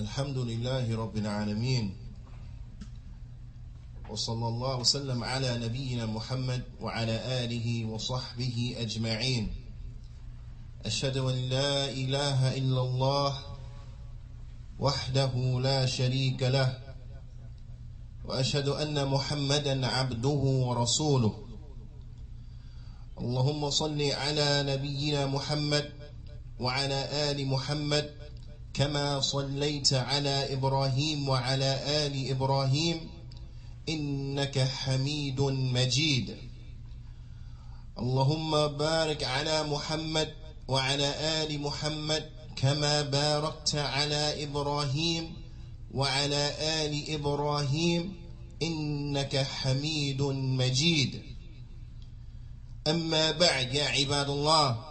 الحمد لله رب العالمين وصلى الله وسلم على نبينا محمد وعلى آله وصحبه أجمعين أشهد أن لا إله إلا الله وحده لا شريك له وأشهد أن محمدا عبده ورسوله اللهم صل على نبينا محمد وعلى آل محمد كما صليت على إبراهيم وعلى آل إبراهيم إنك حميد مجيد اللهم بارك على محمد وعلى آل محمد كما باركت على إبراهيم وعلى آل إبراهيم إنك حميد مجيد أما بعد يا عباد الله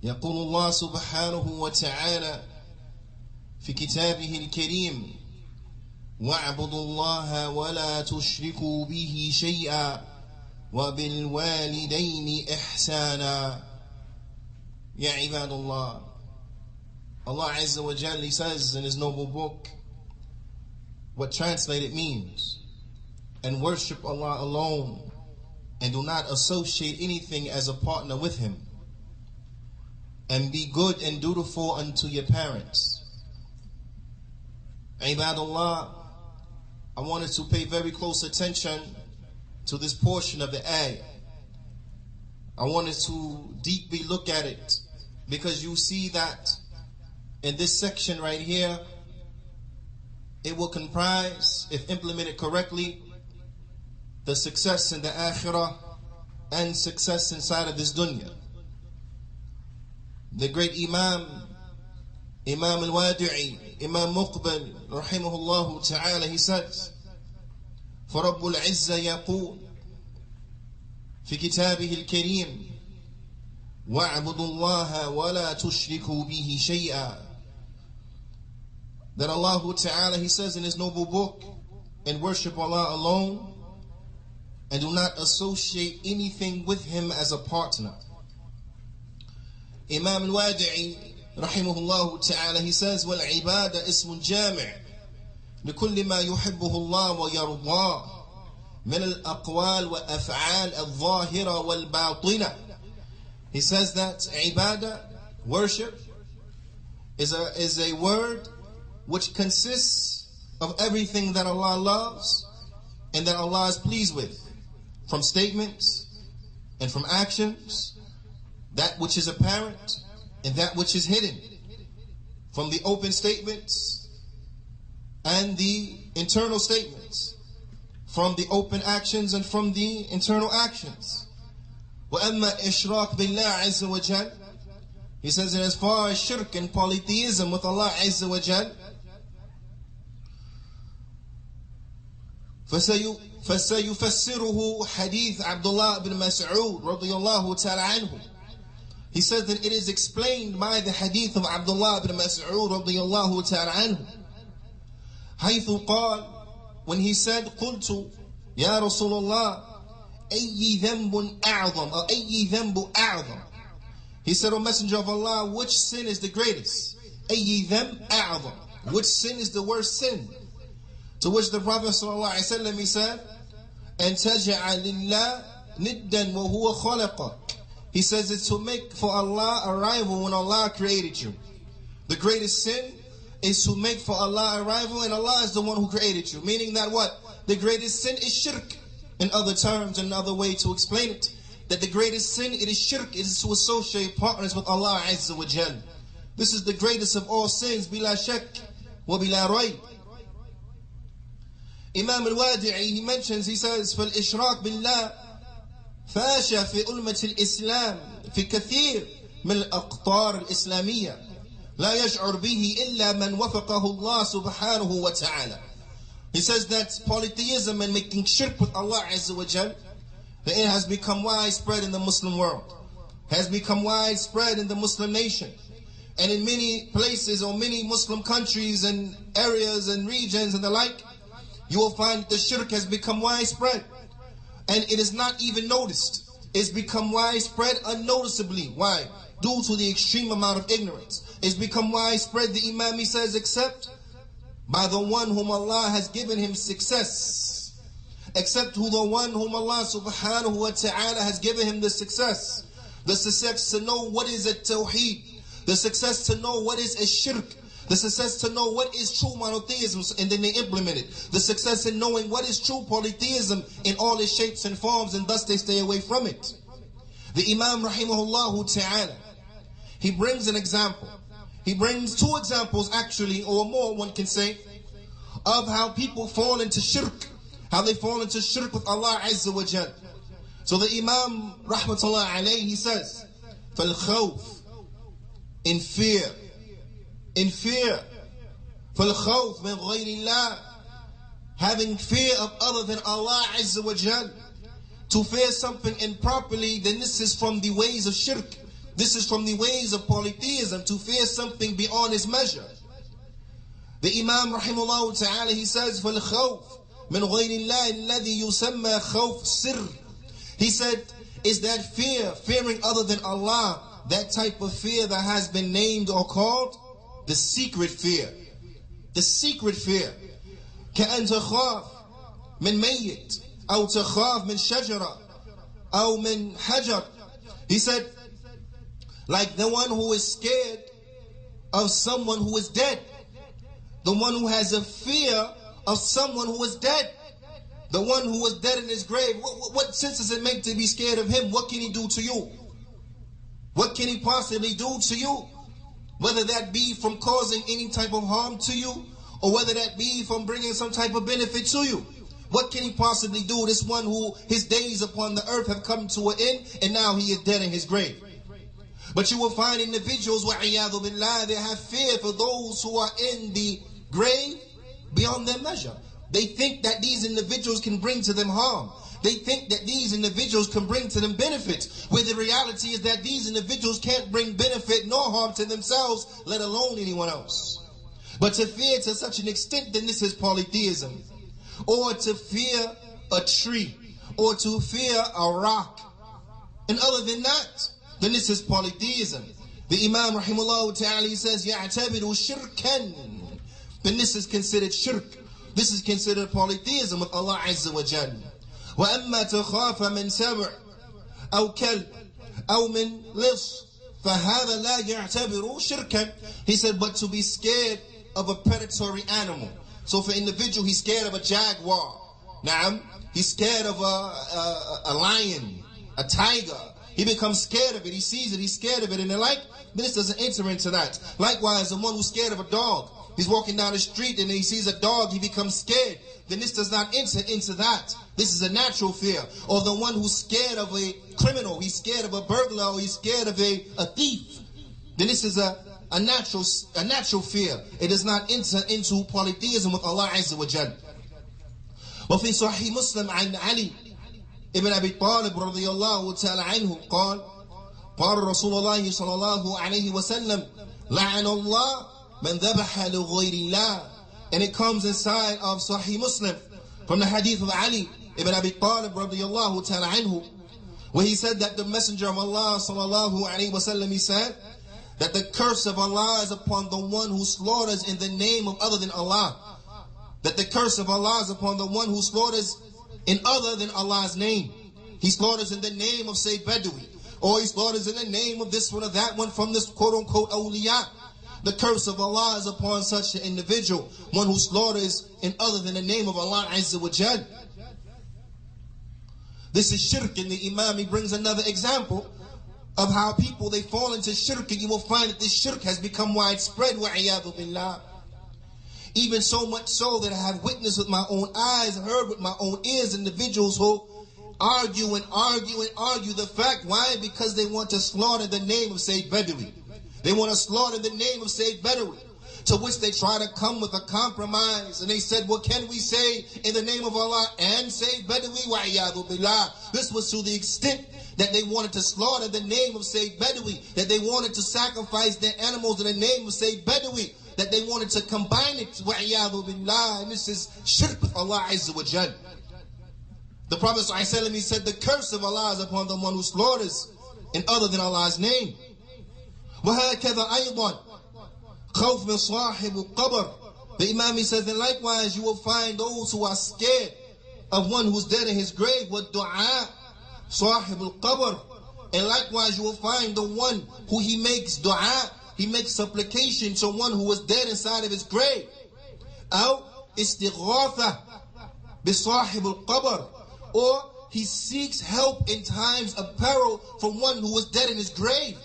يقول الله سبحانه وتعالى في كتابه الكريم واعبدوا الله ولا تشركوا به شيئا وبالوالدين إحسانا يا عباد الله Allah Azza wa Jalla says in His noble book what translated means, and worship Allah alone and do not associate anything as a partner with Him, and be good and dutiful unto your parents. Ibadallah, I wanted to pay very close attention to this portion of the ayah. I wanted to deeply look at it, because you see that in this section right here, it will comprise, if implemented correctly, the success in the akhirah and success inside of this dunya. The great Imam al-Wadi'i, Imam Muqbil, rahimahullah ta'ala, he says, فَرَبُّ الْعِزَّةِ يَقُولُ في كتابه الكريم وَاعْبُدُوا اللَّهَ وَلَا تُشْرِكُوا بِهِ شَيْئًا. That Allah Ta'ala, He says in His noble book, and worship Allah alone and do not associate anything with Him as a partner. Imam al-Wadi'i rahimahullah ta'ala, he says وَالْعِبَادَ اسم جامع لكل ما يحبه الله ويرضاه من الأقوال والأفعال الظاهرة والباطنة. He says that ibadah, worship, is a word which consists of everything that Allah loves and that Allah is pleased with, from statements and from actions, that which is apparent and that which is hidden, from the open statements and the internal statements, from the open actions and from the internal actions. وَأَمَّا إِشْرَاكْ بِاللَّهِ عَزَّ وَجَلَّ, he says that as far as shirk and polytheism with Allah Azza wa Jal, فَسَيُفَسِّرُهُ حَدِيث Abdullah ibn Mas'ud radiyallahu ta'ala anhu. He says that it is explained by the hadith of Abdullah ibn Mas'ud radiyallahu ta'ala anhu, حيث قال, when he said, قُلْتُ يا رسول الله أي ذنب أعظم or أي ذنب أعظم. He said, O Messenger of Allah, which sin is the greatest? أي ذنب أعظم, which sin is the worst sin? To which the Prophet ﷺ, he said, أن تجعل لله ندا وهو خلقك. He says it's to make for Allah a rival when Allah created you. The greatest sin is to make for Allah a rival, and Allah is the one who created you. Meaning that what? The greatest sin is shirk. In other terms, another way to explain it, that the greatest sin, it is shirk, it is to associate partners with Allah Azza wa Jal. This is the greatest of all sins, bila shak wa bila rayb. Imam al-Wadi'i, he mentions, he says, فَالْإِشْرَاكُ بِاللَّهِ فَاشَ فِي أُلْمَةِ الْإِسْلَامِ في كثير من الأقطار الإسلامية لا يشعر به إلا من وفقه الله سبحانه وتعالى. He says that polytheism and making shirk with Allah Azza wa Jal, that it has become widespread in the Muslim world, has become widespread in the Muslim nation, and in many places or many Muslim countries and areas and regions and the like, you will find the shirk has become widespread, and it is not even noticed. It's become widespread unnoticeably. Why? Due to the extreme amount of ignorance. it's become widespread, the Imam, he says, except by the one whom Allah has given him success. Except who the one whom Allah subhanahu wa ta'ala has given him the success. The success to know what is a Tawheed. The success to know what is a shirk. The success to know what is true monotheism, and then they implement it. The success in knowing what is true polytheism in all its shapes and forms, and thus they stay away from it. The Imam rahimahullah ta'ala, he brings an example. He brings two examples actually, or more one can say, of how people fall into shirk. How they fall into shirk with Allah Azza wa Jal. So the Imam rahmatullah alayhi, he says, فَالْخَوْفِ, in fear. In fear. فَالْخَوْفِ مِنْ غَيْرِ اللَّهِ, having fear of other than Allah Azza wa Jal. To fear something improperly, then this is from the ways of shirk. This is from the ways of polytheism, to fear something beyond its measure. The Imam rahimahullah ta'ala, he says, فَالْخَوْفِ مِنْ غَيْرِ اللَّهِ الَّذِي يُسَمَّى خَوْفِ سِرٍّ. He said, is that fear, fearing other than Allah, that type of fear that has been named or called the secret fear. The secret fear. كأن تخاف من ميت أو تخاف من شجرة أو من حجر. He said, like the one who is scared of someone who is dead. The one who has a fear of someone who is dead. The one who was dead in his grave. What sense does it make to be scared of him? What can he do to you? What can he possibly do to you? Whether that be from causing any type of harm to you, or whether that be from bringing some type of benefit to you. What can he possibly do? This one who his days upon the earth have come to an end, and now he is dead in his grave. But you will find individuals, وَعِيَاذُ بِاللَّهِ, they have fear for those who are in the grave beyond their measure. They think that these individuals can bring to them harm. They think that these individuals can bring to them benefit, where the reality is that these individuals can't bring benefit nor harm to themselves, let alone anyone else. But to fear to such an extent, then this is polytheism. Or to fear a tree, or to fear a rock. And other than that, then this is polytheism. The Imam rahimahullah ta'ala, he says, يَعْتَبِرُ شِرْكًا. Then this is considered shirk. This is considered polytheism with Allah Azza wa Jal. وَأَمَّا تَخَافَ مِنْ سَبْعٍ أَوْ كَلْبٍ أَوْ مِنْ لِصٍ فَهَذَا لَا يَعْتَبِرُ شِرْكًا. He said, but to be scared of a predatory animal. So for an individual, he's scared of a jaguar. Naam, he's scared of a lion, a tiger. He becomes scared of it. He sees it, he's scared of it. And the like, this doesn't enter into that. Likewise, the one who's scared of a dog. He's walking down the street and he sees a dog, he becomes scared. Then this does not enter into that. This is a natural fear. Or the one who's scared of a criminal, he's scared of a burglar, or he's scared of a thief. Then this is a natural fear. It does not enter into polytheism with Allah Azza wa Jal. وفي صحيح مسلم عن علي ابن أبي طالب رضي الله تعالى عنه قال قال رسول الله صلى الله عليه وسلم لعن الله من ذبح لغير الله. And it comes inside of Sahih Muslim from the hadith of Ali ibn Abi Talib radiyallahu ta'ala anhu, where he said that the Messenger of Allah sallallahu alayhi wa sallam, he said that the curse of Allah is upon the one who slaughters in the name of other than Allah. That the curse of Allah is upon the one who slaughters in other than Allah's name. He slaughters in the name of, say, Badawi, or he slaughters in the name of this one or that one from this quote-unquote awliya. The curse of Allah is upon such an individual, one who slaughters in other than the name of Allah Azza wa Jal. This is shirk, and the Imam, he brings another example of how people, they fall into shirk, and you will find that this shirk has become widespread, wa'iyadu billah. Even so much so that I have witnessed with my own eyes, heard with my own ears, individuals who argue and argue and argue the fact. Why? Because they want to slaughter the name of Sayyid Badawi. They want to slaughter the name of Sayyid Badawi. To which they try to come with a compromise. And they said, what can we say in the name of Allah and Sayyid Badawi? Wa'iyadu billah. This was to the extent that they wanted to slaughter the name of Sayyid Badawi. That they wanted to sacrifice their animals in the name of Sayyid Badawi. That they wanted to combine it. Wa'iyadu billah. And this is shirk with Allah Azza wa Jal. The Prophet ﷺ, he said, the curse of Allah is upon the one who slaughters in other than Allah's name. وَهَكَذَا أَيْضًا khawf min sahib al-qabr. The Imam, he says, and likewise you will find those who are scared of one who's dead in his grave, with du'a, sahib al-qabr. And likewise you will find the one who he makes du'a, he makes supplication to one who was dead inside of his grave. Aw istighatha bi sahib al-qabr. Or he seeks help in times of peril from one who was dead in his grave.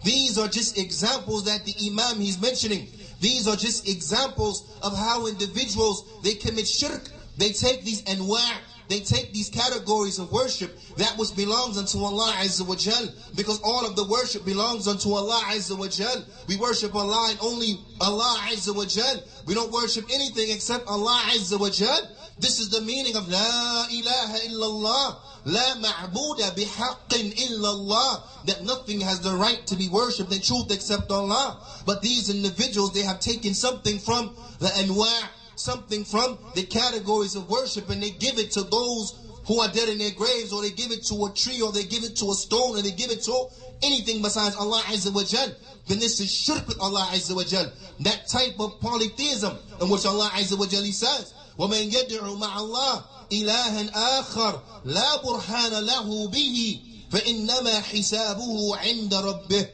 These are just examples that the Imam he's mentioning. These are just examples of how individuals, they commit shirk. They take these anwa', they take these categories of worship, that which belongs unto Allah Azza wa Jal, because all of the worship belongs unto Allah Azza wa Jal. We worship Allah and only Allah Azza wa Jal. We don't worship anything except Allah Azza wa Jal. This is the meaning of La ilaha illallah, La ma'buda bihaqqin illallah, that nothing has the right to be worshipped in truth except Allah. But these individuals, they have taken something from the anwa', something from the categories of worship, and they give it to those who are dead in their graves, or they give it to a tree, or they give it to a stone, or they give it to anything besides Allah Azza wa Jal. Then this is shirk with Allah Azza wa Jal. That type of polytheism in which Allah Azza wa Jal says, وَمَنْ يَدْعُ مَعَ اللَّهِ إِلَهًا آخَرَ لَا بُرْهَانَ لَهُ بِهِ فَإِنَّمَا حِسَابُهُ عِنْدَ رَبِّهِ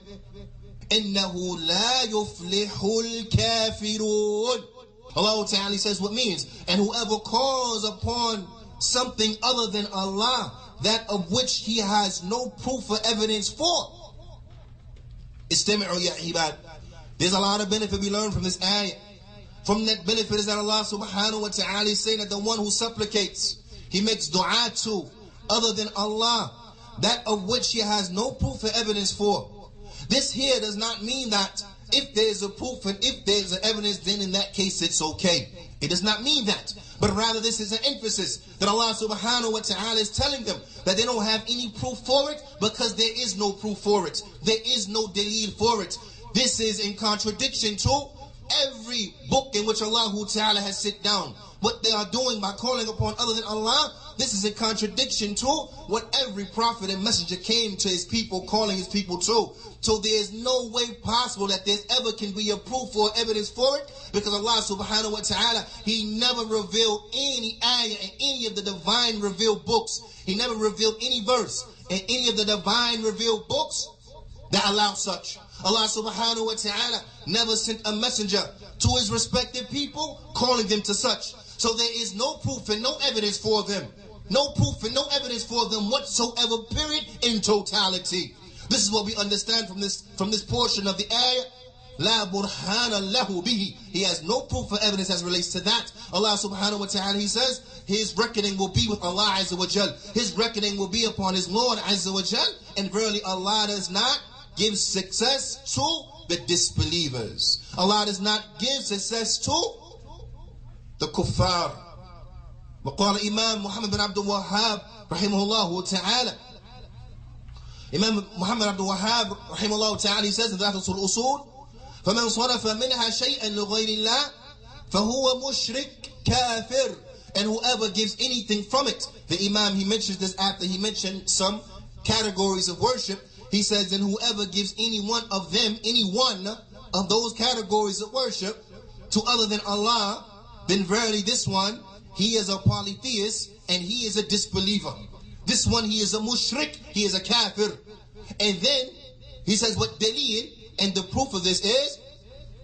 إِنَّهُ لَا يُفْلِحُ الْكَافِرُونَ. Allah Ta'ala says what means, and whoever calls upon something other than Allah, that of which he has no proof or evidence for. Istami'u ya ibad. There's a lot of benefit we learn from this ayah. From that benefit is that Allah Subhanahu wa Ta'ala is saying that the one who supplicates, he makes dua to other than Allah, that of which he has no proof or evidence for. This here does not mean that if there's a proof and if there's an evidence, then in that case it's okay. It does not mean that. But rather this is an emphasis that Allah Subhanahu wa Ta'ala is telling them that they don't have any proof for it, because there is no proof for it. There is no dalil for it. This is in contradiction to every book in which Allah Ta'ala has sit down. What they are doing by calling upon other than Allah, this is a contradiction to what every prophet and messenger came to his people, calling his people to. So there is no way possible that there ever can be a proof or evidence for it, because Allah Subhanahu wa Ta'ala, he never revealed any ayah in any of the divine revealed books. He never revealed any verse in any of the divine revealed books that allow such. Allah Subhanahu wa Ta'ala never sent a messenger to his respective people calling them to such. So there is no proof and no evidence for them. No proof and no evidence for them whatsoever, period, in totality. This is what we understand from this portion of the ayah. La burhana lahu bihi. He has no proof or evidence as relates to that. Allah Subhanahu wa Ta'ala, he says, his reckoning will be with Allah Azza wa Jal. His reckoning will be upon his Lord Azza wa Jal. And verily Allah does not give success to the disbelievers. Allah does not give success to the kuffar. وقال Imam Muhammad bin Abdul Wahhab rahimahullah ta'ala, Imam Muhammad Abdul Wahhab rahimahullah ta'ala, he says in the Usul, فَمَنْ صَرَفَ مِنْهَا شَيْئًا لِغَيْرِ اللَّهِ فَهُوَ مُشْرِكٌ كَافِرٌ. And whoever gives anything from it, the Imam, he mentions this after he mentioned some categories of worship. He says, and whoever gives any one of them, any one of those categories of worship to other than Allah, then verily this one, he is a polytheist and he is a disbeliever. This one, he is a mushrik, he is a kafir. And then he says what dalil, and the proof of this is,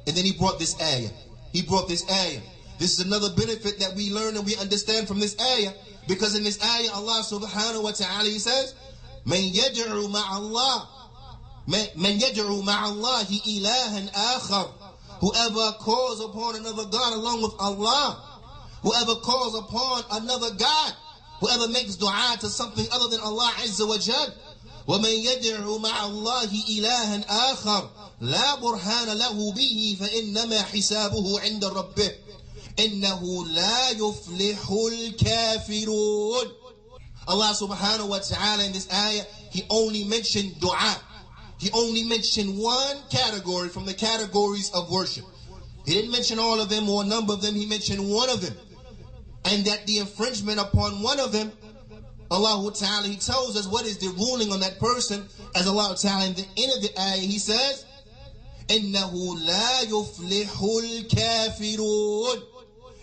and then he brought this ayah. He brought this ayah. This is another benefit that we learn and we understand from this ayah, because in this ayah Allah Subhanahu wa Ta'ala, he says, من يدعو مع الله من يدعو مع الله إلها آخر. Whoever calls upon another God along with Allah, whoever calls upon another God, whoever makes dua to something other than Allah Azza wa Jal, وَمَنْ يَدْعُ مَعَ اللَّهِ إِلَهًا آخَرَ لَا بُرْهَانَ لَهُ بِهِ فَإِنَّمَا حِسَابُهُ عِنْدَ رَبِّهِ إِنَّهُ لَا يُفْلِحُ الْكَافِرُونَ. Allah Subhanahu wa Ta'ala in this ayah, he only mentioned dua. He only mentioned one category from the categories of worship. He didn't mention all of them or a number of them. He mentioned one of them. And that the infringement upon one of them, Allah Ta'ala, he tells us what is the ruling on that person. As Allah Ta'ala in the end of the ayah, he says, إِنَّهُ لَا يُفْلِحُ الْكَافِرُونَ.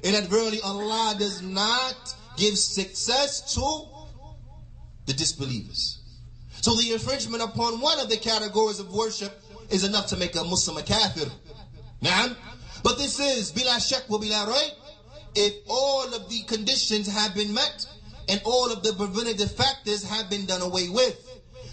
And that verily Allah does not give success to the disbelievers. So the infringement upon one of the categories of worship is enough to make a Muslim a kafir. Naam. But this is bila shak wa bila rayb, if all of the conditions have been met and all of the preventative factors have been done away with.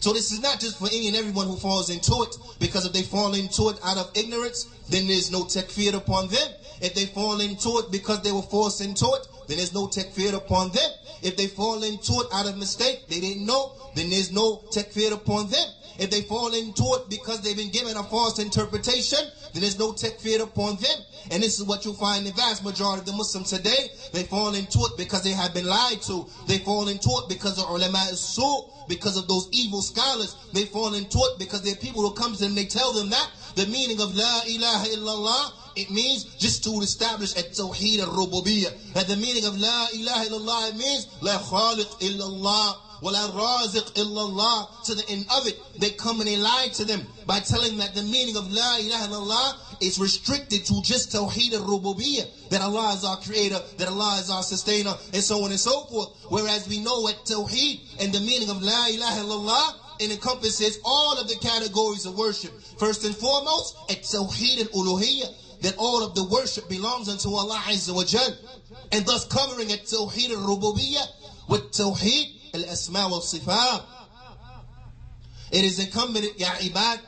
So this is not just for any and everyone who falls into it, because if they fall into it out of ignorance, then there's no takfir upon them. If they fall into it because they were forced into it, then there's no takfir upon them. If they fall into it out of mistake, they didn't know, then there's no takfir upon them. If they fall into it because they've been given a false interpretation, then there's no takfir upon them. And this is what you find in the vast majority of the Muslims today. They fall into it because they have been lied to. They fall into it because of ulama as-su', because of those evil scholars. They fall into it because there are people who come to them, they tell them that the meaning of La ilaha illallah, it means just to establish a Tawheed al-Rububiyyah. That the meaning of La ilaha illallah, it means La khaliq illallah, wa la raziq illallah. To the end of it, they come and they lie to them by telling that the meaning of La ilaha illallah is restricted to just Tawheed al-Rububiyyah, that Allah is our creator, that Allah is our sustainer, and so on and so forth. Whereas we know what Tawheed and the meaning of La ilaha illallah, it encompasses all of the categories of worship. First and foremost, at Tawheed al-Uluhiyyah, that all of the worship belongs unto Allah Azza wa Jal, and thus covering at Tawheed al-Rububiyyah with Tawheed al-Asma wal-Sifat. It is incumbent, ya ibad,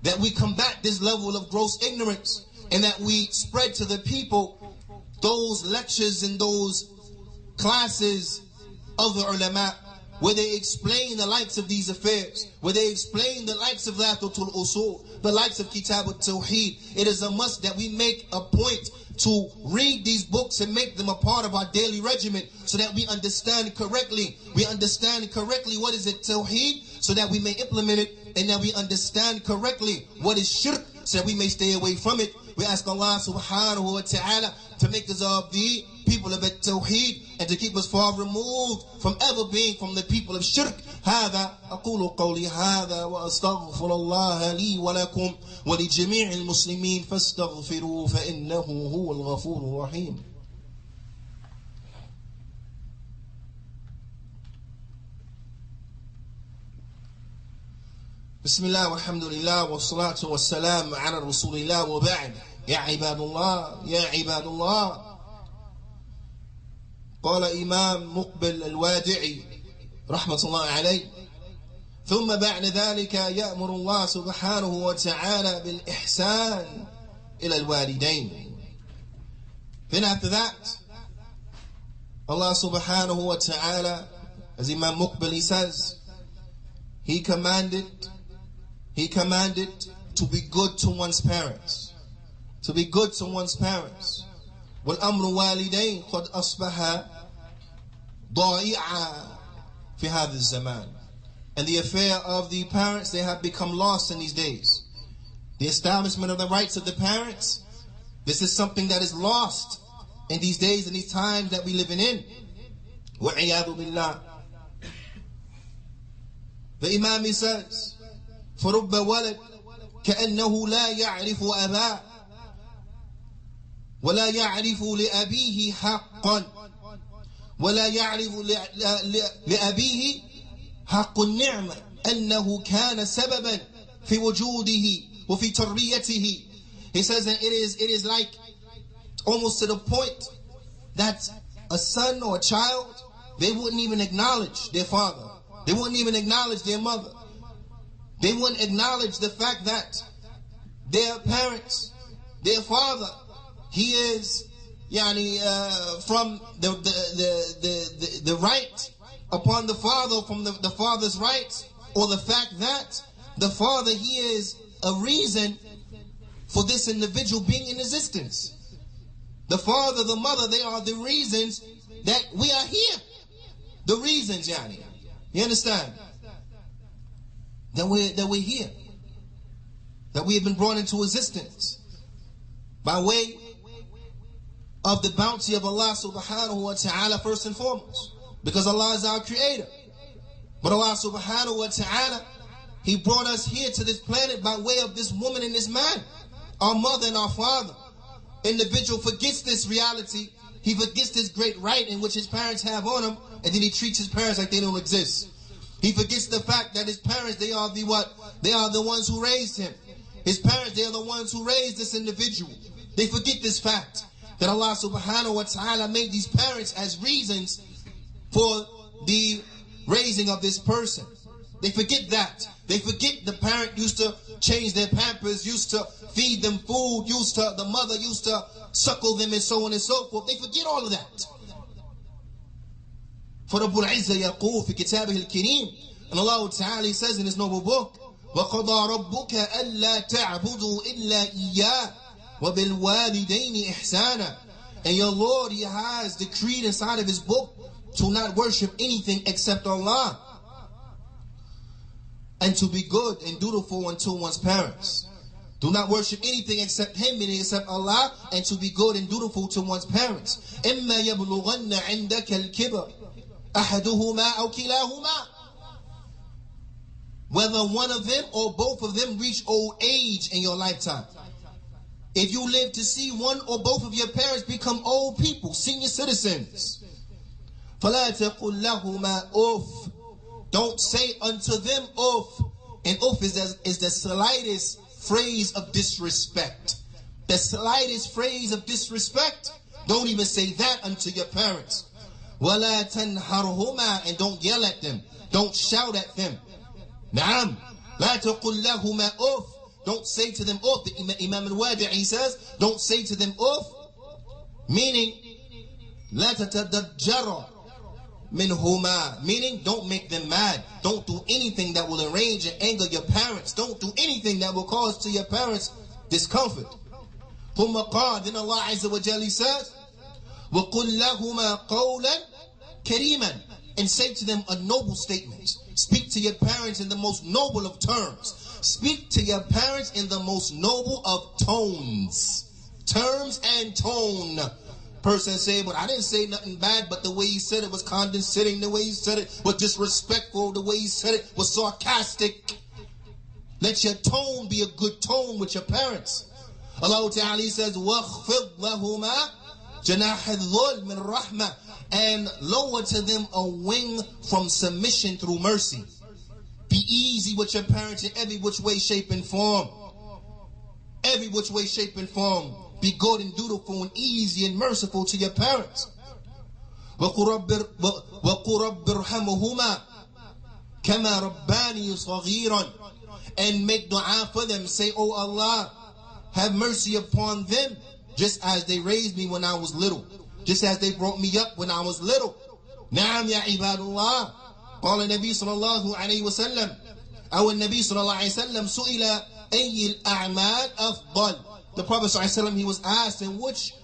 that we combat this level of gross ignorance, and that we spread to the people those lectures and those classes of the ulama, where they explain the likes of these affairs, where they explain the likes of Latatul Usul, the likes of Kitab al-Tawheed. It is a must that we make a point to read these books and make them a part of our daily regimen, so that we understand correctly. We understand correctly what is it Tawheed, so that we may implement it, and that we understand correctly what is shirk, so that we may stay away from it. We ask Allah subhanahu wa ta'ala to make us of the people of Tawheed, and to keep us far removed from ever being from the people of shirk. هذا أقول قولي هذا وأستغفر الله لي ولكم ولجميع المسلمين فاستغفروه فإنه هو الغفور الرحيم. بسم الله والحمد لله والصلاة والسلام على رسول الله وبعد. يا عباد الله يا عباد الله. قال إمام مقبل الوادعي رحمة الله عليه: ثم بعد ذلك يأمر الله سبحانه وتعالى بالإحسان إلى الوالدين. Then after that, Allah subhanahu wa ta'ala, as Imam Muqbil, he says, He commanded to be good to one's parents. To be good to one's parents. وَالْأَمْرُ وَالِدَيْنِ قَدْ أَصْبَحَ ضَائِعًا في هذا الزمان. And the affair of the parents, they have become lost in these days. The establishment of the rights of the parents, this is something that is lost in these days and these times that we live in. وَعِيَاذُ بِاللَّهِ. The Imam, he says, فَرُبَّ وَلَدْ كَأَنَّهُ لَا يَعْرِفُ أَبَاهُ وَلَا يَعْرِفُ لِأَبِيهِ حَقًّا ولا يعرف لأبيه حق النعمة أنه كان سببا في وجوده وفي تربيته. He says that it is like almost to the point that a son or a child, they wouldn't even acknowledge their father. They wouldn't even acknowledge their mother. They wouldn't acknowledge the fact that their parents, their father, he is from the right upon the father, from the father's rights, or the fact that the father, he is a reason for this individual being in existence. The father, the mother, they are the reasons that we are here. The reasons, yani. You understand? That we're here. That we have been brought into existence by way of the bounty of Allah subhanahu wa ta'ala first and foremost. Because Allah is our creator. But Allah subhanahu wa ta'ala, He brought us here to this planet by way of this woman and this man, our mother and our father. Individual forgets this reality. He forgets this great right in which his parents have on him, and then he treats his parents like they don't exist. He forgets the fact that his parents, they are the what? They are the ones who raised him. His parents, they are the ones who raised this individual. They forget this fact that Allah subhanahu wa ta'ala made these parents as reasons for the raising of this person. They forget that. They forget the parent used to change their pampers, used to feed them food, the mother used to suckle them, and so on and so forth. They forget all of that. For Rabbul Izzah yaqul fi kitabih al-kareem, and Allah Ta'ala says in his noble book, وَقَضَى رَبُّكَ أَلَّا تَعْبُدُوا إِلَّا إِيَّاهُ وَبِالْوَالِدَيْنِ إِحْسَانًا. And your Lord, He has decreed inside of His book to not worship anything except Allah, and to be good and dutiful unto one's parents. Do not worship anything except Him, meaning except Allah, and to be good and dutiful to one's parents. إِمَّا يَبْلُغَنَّ عِنْدَكَ الْكِبَرَ أَحَدُهُمَا أَوْ كِلَاهُمَا. Whether one of them or both of them reach old age in your lifetime. If you live to see one or both of your parents become old people, senior citizens, فَلَا تَقُلْ لَهُمَا أُفٍّ. Don't say unto them uff. And uff is the slightest phrase of disrespect. The slightest phrase of disrespect. Don't even say that unto your parents. وَلَا تَنْهَرْهُمَا. And don't yell at them. Don't shout at them. نعم. لَا تَقُلْ لَهُمَا أُفٍّ. Don't say to them uff. The Imam al-Wadi'i says, don't say to them uff. Meaning, لَا تَتَدَجَّرَ minhuma, meaning don't make them mad. Don't do anything that will enrage and anger your parents. Don't do anything that will cause to your parents discomfort. Then Allah Azza wa Jalla says, وَقُلْ لَهُمَا قَوْلًا كَرِيمًا. And say to them a noble statement. Speak to your parents in the most noble of terms. Speak to your parents in the most noble of tones. Terms and tone. Person say, but I didn't say nothing bad, but the way he said it was condescending, the way he said it was disrespectful, the way he said it was sarcastic. Let your tone be a good tone with your parents. Allah Ta'ala says, وَخْفِضْ لَهُمَا جَنَاحَ الذُّلْ مِنْ رَحْمَةٍ. And lower to them a wing from submission through mercy. Be easy with your parents in every which way, shape, and form. Every which way, shape, and form. Be good and dutiful and easy and merciful to your parents. وَقُرَبِّ ارْحَمُهُمَا كَمَا رَبَّانِي صَغِيرًا. And make dua for them. Say, oh Allah, have mercy upon them just as they raised me when I was little. Just as they brought me up when I was little. نعم يا عباد الله. قال النبي صلى الله عليه وسلم أو النبي صلى الله عليه وسلم سئل أي الأعمال أفضل. The Prophet ﷺ, he was asked, in which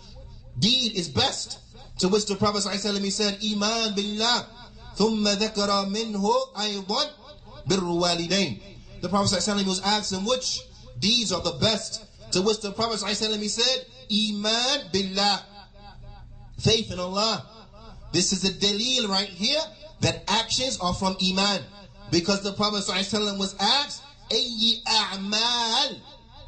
deed is best? To which the Prophet ﷺ, he said, Iman billah, thumma dhakara minhu aydan birru walidain. The Prophet ﷺ, he was asked, in which deeds are the best? To which the Prophet ﷺ, he said, Iman billah, faith in Allah. This is a dalil right here that actions are from Iman. Because the Prophet ﷺ was asked, Ayyi a'mal,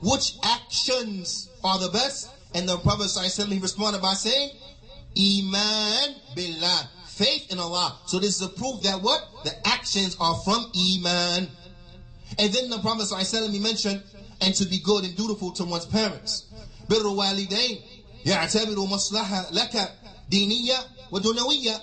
which actions are the best? And the Prophet ﷺ, he responded by saying, Iman billah, faith in Allah. So this is a proof that what? The actions are from Iman. And then the Prophet ﷺ, he mentioned, and to be good and dutiful to one's parents. Birru walidain, ya'tabiru maslaha laka diniya wa dunawiyya.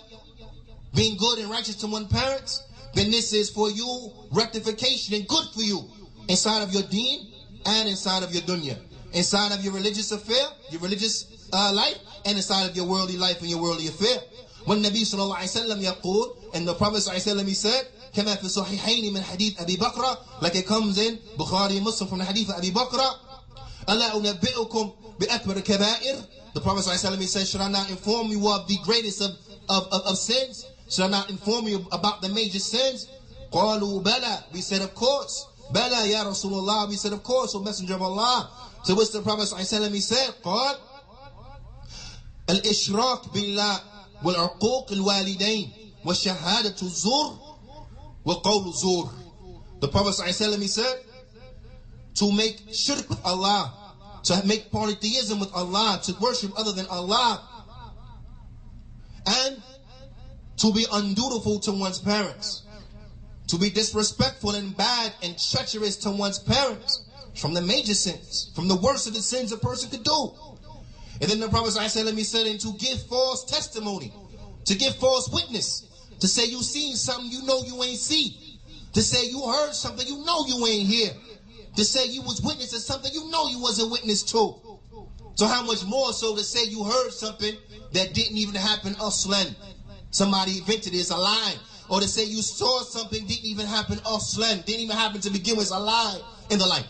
Being good and righteous to one's parents, then this is for you rectification and good for you inside of your deen and inside of your dunya, inside of your religious affair, your religious life, and inside of your worldly life and your worldly affair. When Nabi sallallahu alayhi wa sallam yaqul, and the Prophet sallallahu alayhi wa sallam, he said, كما في الصحيحين من حديث أبي بكر, like it comes in Bukhaari and Muslim from the hadith of Abi Bakr, ألا أنبئكم بأكبر الكبائر. The Prophet sallallahu alayhi wa sallam, he said, should I not inform you of the greatest of sins? Should I not inform you about the major sins? قالوا بلى. We said, of course. Bala ya Rasulullah. We said, of course, O Messenger of Allah. So which the Prophet ﷺ, he said, قال الإشراك بالله والعقوق الوالدين والشهادة الزور وقول الزور. The Prophet ﷺ, he said, to make shirk with Allah, to make polytheism with Allah, to worship other than Allah, and to be undutiful to one's parents, to be disrespectful and bad and treacherous to one's parents, from the major sins, from the worst of the sins a person could do. And then the Prophet ﷺ, he said, and to give false testimony, to give false witness, to say you seen something you know you ain't see, to say you heard something you know you ain't hear, to say you was witness to something you know you wasn't witness to. So how much more so to say you heard something that didn't even happen aslan, somebody invented it, it's a lie. Or to say you saw something didn't even happen aslan, didn't even happen to begin with, it's a lie, and the like.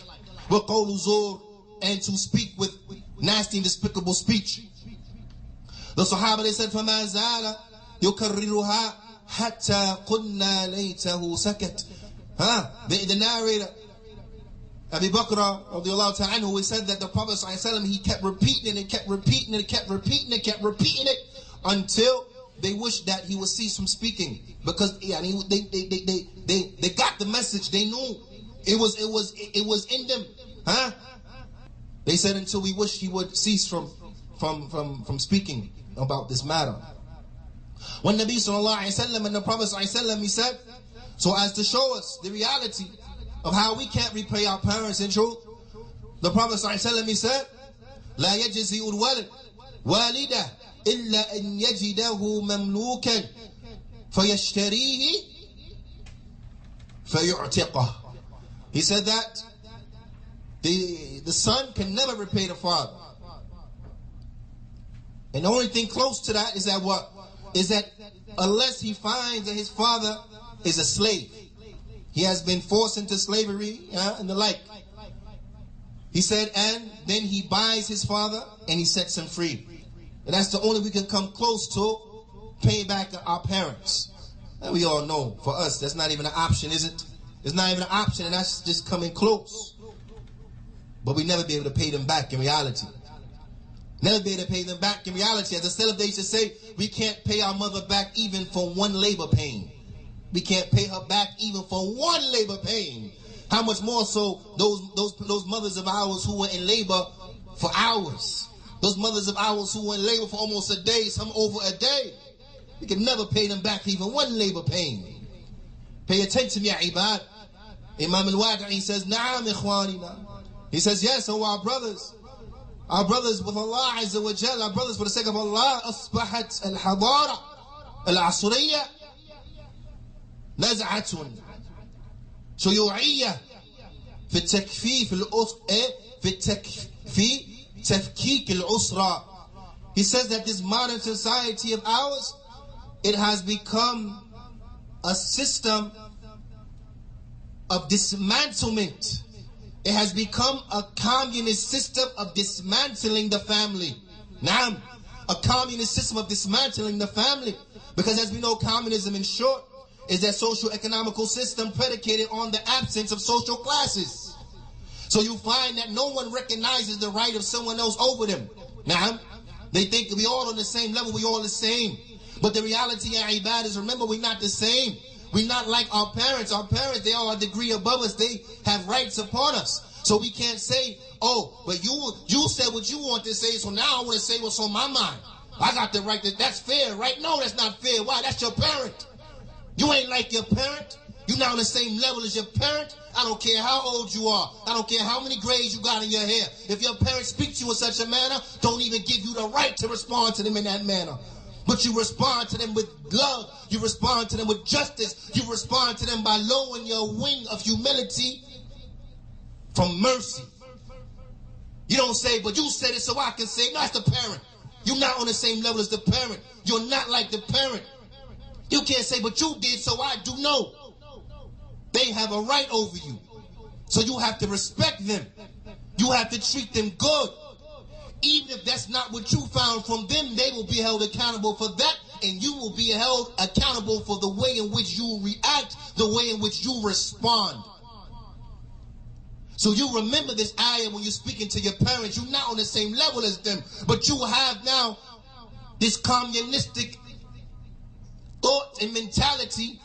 And to speak with nasty and despicable speech. The Sahaba, they said, فَمَا زَالَ يُكَرِّرُهَا حَتَّى قُلْنَا لَيْتَهُ سَكَتْ. The narrator, Abu Bakr, radiallahu ta'ala anhu, he said that the Prophet ﷺ, he kept repeating it and kept repeating it, kept repeating it, kept repeating it, until they wished that he would cease from speaking. Because they got the message, they knew it was in them. They said until we wished he would cease from speaking about this matter. When Nabi sallallahu alayhi wa sallam and the Prophet sallallahu alayhi wa sallam, he said, so as to show us the reality of how we can't repay our parents in truth, the Prophet sallallahu alayhi wa sallam, he said, لا يجزي الولد والده إلا أن يجده مملوكا فيشتريه فيعتقه. He said that the son can never repay the father. And the only thing close to that is that what? Is that unless he finds that his father is a slave, he has been forced into slavery and the like. He said, and then he buys his father and he sets him free. And that's the only we can come close to paying back our parents. And we all know, for us, that's not even an option, is it? It's not even an option, and that's just coming close. But we never be able to pay them back in reality. Never be able to pay them back in reality. As the Salafy, they should say, we can't pay our mother back even for one labor pain. We can't pay her back even for one labor pain. How much more so those mothers of ours who were in labor for hours. Those mothers of ours who were in labor for almost a day, some over a day. We can never pay them back even one labor pain. Pay attention, ya ibad. Imam al-Wadi'i says, Na'am ikhwanina. He says, yes, oh our brothers with Allah Azza wa Jal, our brothers for the sake of Allah, أصبحت الحضارة العصرية نزعة شيوعية في تفكيك الأسرة. He says that this modern society of ours, it has become a system of dismantlement. It has become a communist system of dismantling the family. Naam, a communist system of dismantling the family. Because as we know, communism in short is that socio-economical system predicated on the absence of social classes. So you find that no one recognizes the right of someone else over them. Naam, they think we all on the same level, we all the same. But the reality of ibad is, remember, we're not the same. We're not like our parents. Our parents, they are a degree above us. They have rights upon us. So we can't say, oh, but you said what you want to say, so now I want to say what's on my mind. I got the right to, that's fair, right? No, that's not fair. Why? That's your parent. You ain't like your parent. You're not on the same level as your parent. I don't care how old you are. I don't care how many grades you got in your hair. If your parents speak to you in such a manner, don't even give you the right to respond to them in that manner. But you respond to them with love. You respond to them with justice. You respond to them by lowering your wing of humility from mercy. You don't say, but you said it so I can say, no, it's the parent. You're not on the same level as the parent. You're not like the parent. You can't say, but you did, so I do. No. They have a right over you. So you have to respect them. You have to treat them good. Even if that's not what you found from them, they will be held accountable for that, and you will be held accountable for the way in which you react, the way in which you respond. So you remember this ayah when you're speaking to your parents. You're not on the same level as them, but you have now this communistic thought and mentality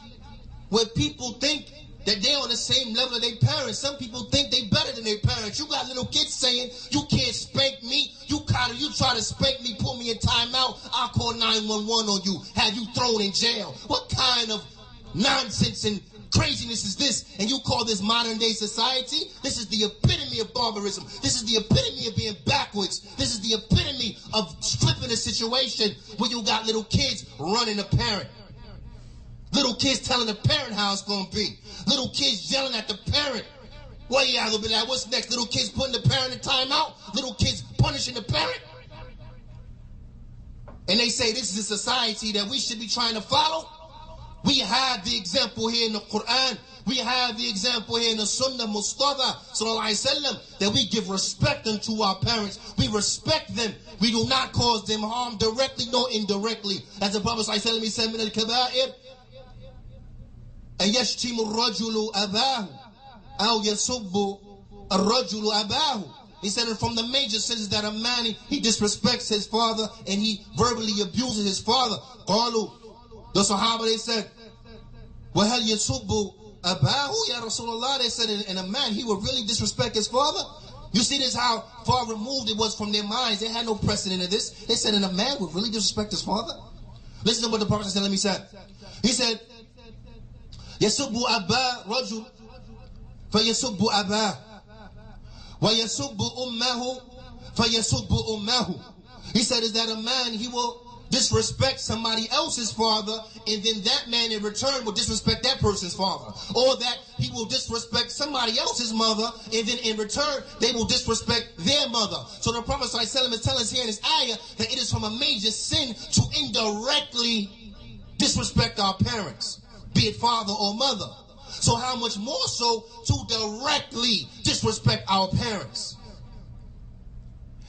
where people think that they're on the same level of their parents. Some people think they better than their parents. You got little kids saying, you can't spank me. You try to spank me, put me in timeout, I'll call 911 on you, have you thrown in jail. What kind of nonsense and craziness is this? And you call this modern day society? This is the epitome of barbarism. This is the epitome of being backwards. This is the epitome of flipping a situation where you got little kids running a parent. Little kids telling the parent how it's going to be. Little kids yelling at the parent. Well, yeah, I'm going to be like, what's next? Little kids putting the parent in timeout? Little kids punishing the parent? And they say this is a society that we should be trying to follow? We have the example here in the Qur'an. We have the example here in the Sunnah Mustafa sallallahu alaihi wasallam that we give respect unto our parents. We respect them. We do not cause them harm directly nor indirectly. As the Prophet sallallahu alaihi wasallam said, "Min al-kaba'ir an yashtimu ar-rajulu abahu aw yasubbu ar-rajulu abahu." He said, from the major sins that a man, he disrespects his father and he verbally abuses his father. Qalu, the Sahaba, they said, وَهَلْ يَسُبُّ أَبَاهُ يَا Rasulullah. They said, and a man, he would really disrespect his father? You see this, how far removed it was from their minds. They had no precedent of this. They said, and a man would really disrespect his father? Listen to what the Prophet said. Let me say. He said, يَسُبُّ أَبَا رَجُلٌ فَيَسُبُّ أَبَاهُ وَيَسُبُّ أُمَّهُ فَيَسُبُّ أُمَّهُ. He said, is that a man, he will disrespect somebody else's father, and then that man in return will disrespect that person's father. Or that he will disrespect somebody else's mother, and then in return, they will disrespect their mother. So the Prophet ﷺ is telling us here in this ayah that it is from a major sin to indirectly disrespect our parents, be it father or mother. So how much more so to directly disrespect our parents?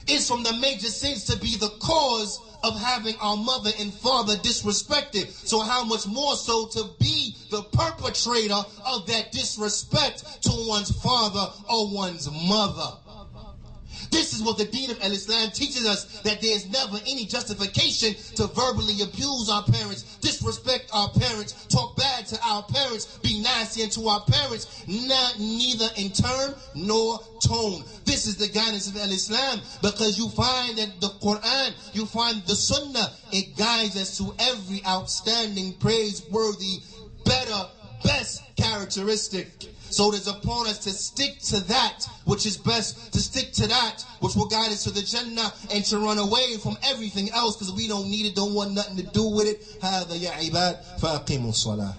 It's from the major sins to be the cause of having our mother and father disrespected. So how much more so to be the perpetrator of that disrespect to one's father or one's mother. This is what the Deen of Al-Islam teaches us, that there is never any justification to verbally abuse our parents, disrespect our parents, talk bad to our parents, be nasty unto our parents, neither in term nor tone. This is the guidance of Al-Islam, because you find that the Qur'an, you find the Sunnah, it guides us to every outstanding, praiseworthy, better, best characteristic. So it is upon us to stick to that which is best, to stick to that which will guide us to the Jannah, and to run away from everything else because we don't need it, don't want nothing to do with it. هذا يا عباد فأقيموا الصلاة.